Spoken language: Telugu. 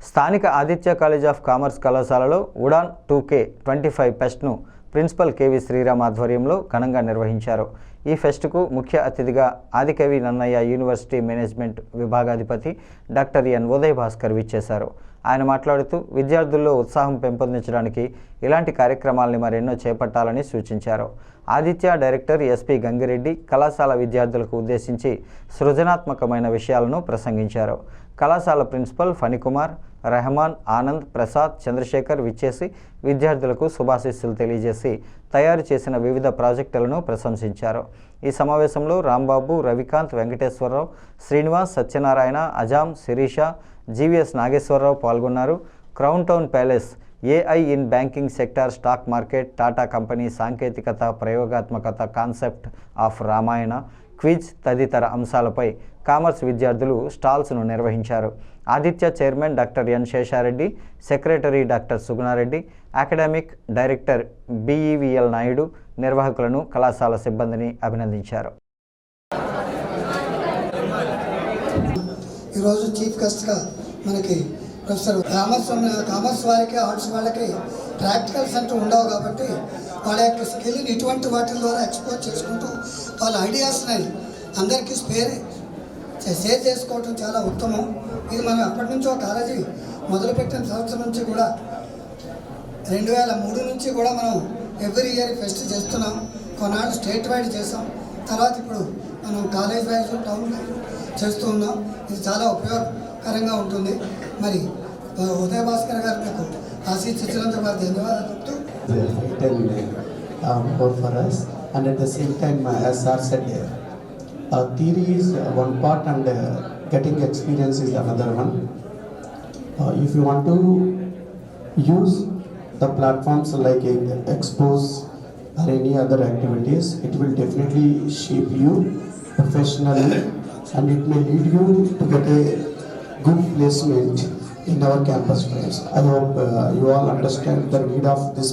స్థానిక ఆదిత్య కాలేజ్ ఆఫ్ కామర్స్ కళాశాలలో ఉడాన్ 2K25 ఫెస్ట్ను ప్రిన్సిపల్ కేవి శ్రీరామ్ ఆధ్వర్యంలో ఘనంగా నిర్వహించారు. ఈ ఫెస్ట్కు ముఖ్య అతిథిగా ఆదికవి నన్నయ్య యూనివర్సిటీ మేనేజ్మెంట్ విభాగాధిపతి డాక్టర్ ఎన్ ఉదయ్ భాస్కర్ విచ్చేశారు. ఆయన మాట్లాడుతూ విద్యార్థుల్లో ఉత్సాహం పెంపొందించడానికి ఇలాంటి కార్యక్రమాలని మరెన్నో చేపట్టాలని సూచించారు. ఆదిత్య డైరెక్టర్ ఎస్పీ గంగిరెడ్డి కళాశాల విద్యార్థులకు ఉద్దేశించి సృజనాత్మకమైన విషయాలను ప్రసంగించారు. కళాశాల ప్రిన్సిపల్ ఫణికుమార్, రెహమాన్, ఆనంద్, ప్రసాద్, చంద్రశేఖర్ విచ్చేసి విద్యార్థులకు శుభాశీస్సులు తెలియజేసి తయారు చేసిన వివిధ ప్రాజెక్టులను ప్రశంసించారు. ఈ సమావేశంలో రాంబాబు, రవికాంత్, వెంకటేశ్వరరావు, శ్రీనివాస్, సత్యనారాయణ, అజాం, శిరీష, జీవీఎస్ నాగేశ్వరరావు పాల్గొన్నారు. Crown town palace, AI in banking sector, stock market, Tata company, సాంకేతికత, ప్రయోగాత్మకత, కాన్సెప్ట్ ఆఫ్ రామాయణ, క్విజ్ తదితర అంశాలపై కామర్స్ విద్యార్థులు స్టాల్స్ను నిర్వహించారు. Aditya chairman doctor N Seshareddy, secretary doctor Sugunareddy, academic director BEVL Naidu నిర్వాహకులను, కళాశాల సిబ్బందిని అభినందించారు. ఈరోజు చీఫ్ గెస్ట్గా మనకి ప్రొఫెసర్ కామర్స్ వారికి, ఆర్ట్స్ వాళ్ళకి ప్రాక్టికల్స్ అంటూ ఉండవు కాబట్టి వాళ్ళ యొక్క స్కిల్ని ఇటువంటి వాటి ద్వారా ఎక్స్పోజ్ చేసుకుంటూ వాళ్ళ ఐడియాస్ని అందరికీ షేర్ చేసుకోవటం చాలా ఉత్తమం. ఇది మనం ఎప్పటి నుంచో కాలేజీ మొదలుపెట్టిన సంవత్సరం నుంచి కూడా 2003 నుంచి కూడా మనం ఎవ్రీ ఇయర్ ఫెస్ట్ చేస్తున్నాం. కొన్నాళ్ళు స్టేట్ వైడ్ చేసాం, తర్వాత ఇప్పుడు మనం కాలేజ్ వైజ్, టౌన్ వైజ్ చేస్తూ ఉన్నాం. ఇది చాలా ఉపయోగకరంగా ఉంటుంది. మరి ఉదయ భాస్కర్ గారు మీకు ఆశీర్వదించినందుకు వారికి ధన్యవాదాలు చెప్తూ for us, and at the same time, as sir said, theory is one part and getting experience is another one. If you want to use the platforms like expos or any other activities, it will definitely shape you professionally and it may lead you to get a good placement in our campus friends. I hope you all understand the need of this.